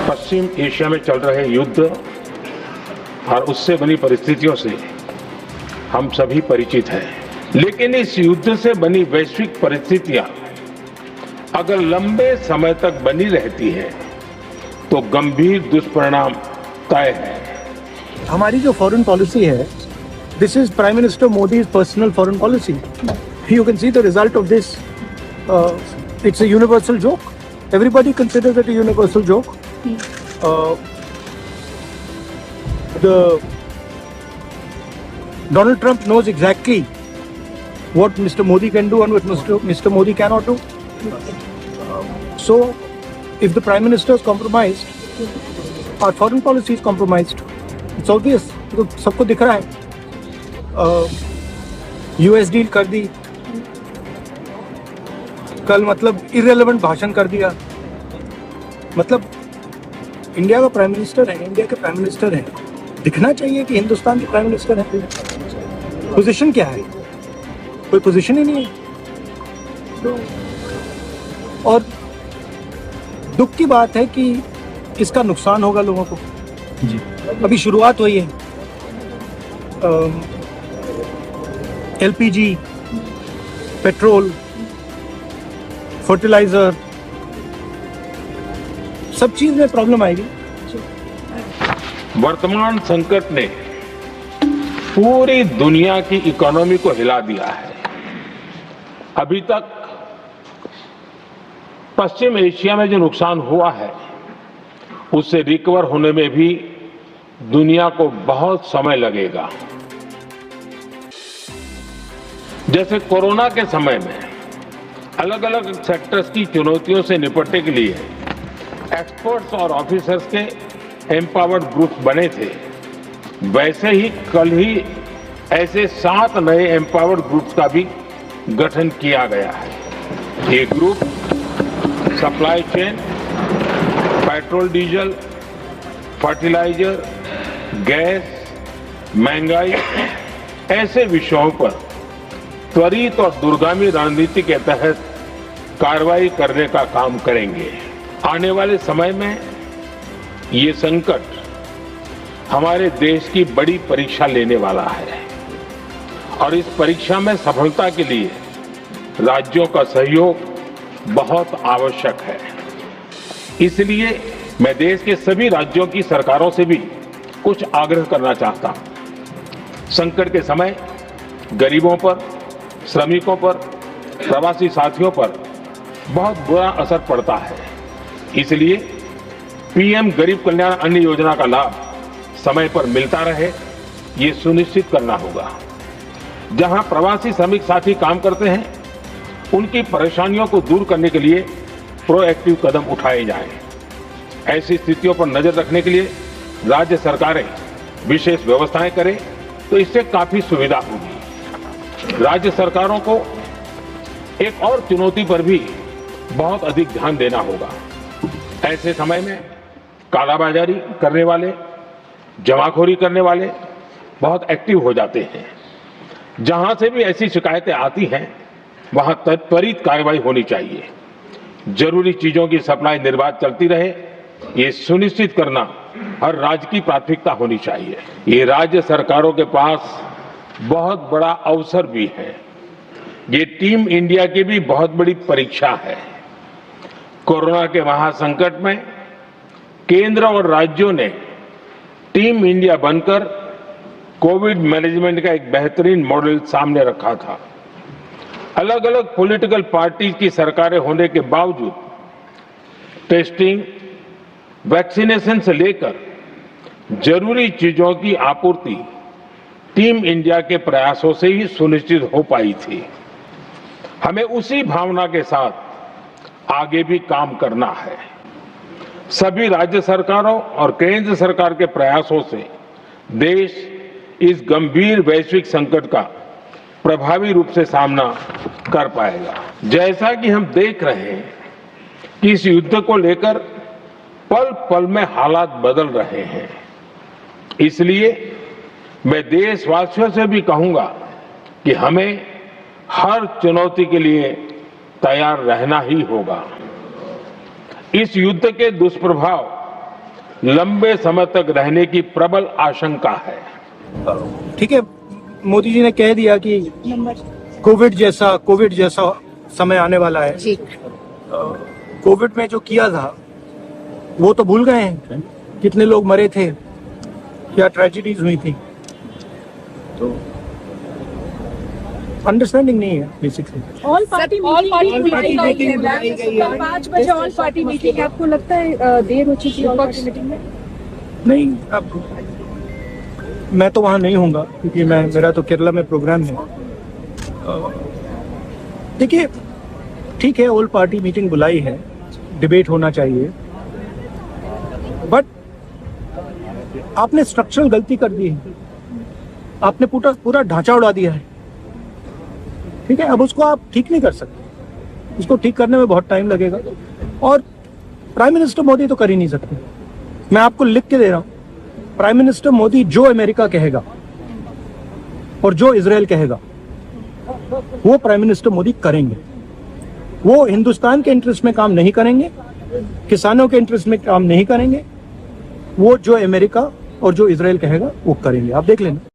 पश्चिम Asia में चल रहे युद्ध और उससे बनी परिस्थितियों से हम सभी परिचित हैं, लेकिन इस युद्ध से बनी वैश्विक परिस्थितियां अगर लंबे समय तक बनी रहती है तो गंभीर दुष्परिणाम तय है। हमारी जो फॉरेन पॉलिसी है, this is prime minister Modi's personal foreign policy. You can see the result of this. It's a universal joke. Everybody considers it a universal joke. Donald Trump knows exactly what Mr. Modi can do and what Mr. Modi cannot do. So, if the Prime Minister is compromised, our foreign policy is compromised. It's obvious. तो सबको दिख रहा है. US deal कर दी, कल मतलब irrelevant भाषण कर दिया. मतलब इंडिया का प्राइम मिनिस्टर है, इंडिया के प्राइम मिनिस्टर है, दिखना चाहिए कि हिंदुस्तान के प्राइम मिनिस्टर है. पोजीशन क्या है? कोई पोजीशन ही नहीं है. और दुख की बात है कि इसका नुकसान होगा लोगों को. जी, अभी शुरुआत हुई है. LPG, पेट्रोल, फर्टिलाइजर, सब चीज में प्रॉब्लम आएगी. वर्तमान संकट ने पूरी दुनिया की इकोनॉमी को हिला दिया है. अभी तक पश्चिम एशिया में जो नुकसान हुआ है उससे रिकवर होने में भी दुनिया को बहुत समय लगेगा. जैसे कोरोना के समय में अलग अलग सेक्टर्स की चुनौतियों से निपटने के लिए एक्सपर्ट्स और ऑफिसर्स के एम्पावर्ड ग्रुप्स बने थे, वैसे ही कल ही ऐसे 7 नए एम्पावर्ड ग्रुप्स का भी गठन किया गया है. ये group supply chain, petrol diesel, fertiliser, gas, महंगाई ऐसे विषयों पर त्वरित और दूरगामी रणनीति के तहत कार्रवाई करने का काम करेंगे. आने वाले समय में ये संकट हमारे देश की बड़ी परीक्षा लेने वाला है और इस परीक्षा में सफलता के लिए राज्यों का सहयोग बहुत आवश्यक है. इसलिए मैं देश के सभी राज्यों की सरकारों से भी कुछ आग्रह करना चाहता हूं. संकट के समय गरीबों पर, श्रमिकों पर, प्रवासी साथियों पर बहुत बुरा असर पड़ता है. इसलिए पीएम गरीब कल्याण अन्न योजना का लाभ समय पर मिलता रहे, ये सुनिश्चित करना होगा. जहां प्रवासी श्रमिक साथी काम करते हैं उनकी परेशानियों को दूर करने के लिए प्रोएक्टिव कदम उठाए जाएं. ऐसी स्थितियों पर नजर रखने के लिए राज्य सरकारें विशेष व्यवस्थाएं करें तो इससे काफी सुविधा होगी. राज्य सरकारों को एक और चुनौती पर भी बहुत अधिक ध्यान देना होगा. ऐसे समय में कालाबाजारी करने वाले, जमाखोरी करने वाले बहुत एक्टिव हो जाते हैं. जहां से भी ऐसी शिकायतें आती हैं वहां त्वरित कार्रवाई होनी चाहिए. जरूरी चीजों की सप्लाई निर्बाध चलती रहे, ये सुनिश्चित करना हर राज्य की प्राथमिकता होनी चाहिए. ये राज्य सरकारों के पास बहुत बड़ा अवसर भी है. ये टीम इंडिया की भी बहुत बड़ी परीक्षा है. कोरोना के महासंकट में केंद्र और राज्यों ने टीम इंडिया बनकर कोविड मैनेजमेंट का एक बेहतरीन मॉडल सामने रखा था. अलग अलग पॉलिटिकल पार्टी की सरकारें होने के बावजूद टेस्टिंग, वैक्सीनेशन से लेकर जरूरी चीजों की आपूर्ति टीम इंडिया के प्रयासों से ही सुनिश्चित हो पाई थी. हमें उसी भावना के साथ आगे भी काम करना है. सभी राज्य सरकारों और केंद्र सरकार के प्रयासों से देश इस गंभीर वैश्विक संकट का प्रभावी रूप से सामना कर पाएगा. जैसा कि हम देख रहे हैं कि इस युद्ध को लेकर पल पल में हालात बदल रहे हैं, इसलिए मैं देशवासियों से भी कहूंगा कि हमें हर चुनौती के लिए तैयार रहना ही होगा. इस युद्ध के दुष्प्रभाव लंबे समय तक रहने की प्रबल आशंका है। ठीक है, मोदी जी ने कह दिया कि कोविड जैसा समय आने वाला है। जी। कोविड में जो किया था वो तो भूल गए हैं, कितने लोग मरे थे, क्या ट्रेजेडीज हुई थी, तो अंडरस्टैंडिंग नहीं है बेसिकली। ऑल पार्टी मीटिंग 5 बजे ऑल पार्टी मीटिंग, आपको लगता है देर हो चुकी है ऑल पार्टी मीटिंग में? नहीं, अब मैं तो वहाँ नहीं होऊंगा क्योंकि मेरा तो केरला में प्रोग्राम है। देखिए, ठीक है, ऑल पार्टी मीटिंग बुलाई है, डिबेट होना चाहिए, बट आपने स्ट्रक्चरल गलती कर दी है, आपने पूरा ढांचा उड़ा दिया है। ठीक है, अब उसको आप ठीक नहीं कर सकते, उसको ठीक करने में बहुत टाइम लगेगा और प्राइम मिनिस्टर मोदी तो कर ही नहीं सकते। मैं आपको लिख के दे रहा हूं, प्राइम मिनिस्टर मोदी जो अमेरिका कहेगा और जो इजराइल कहेगा वो प्राइम मिनिस्टर मोदी करेंगे। वो हिंदुस्तान के इंटरेस्ट में काम नहीं करेंगे, किसानों के इंटरेस्ट में काम नहीं करेंगे, वो जो अमेरिका और जो इजराइल कहेगा वो करेंगे। आप देख लेना।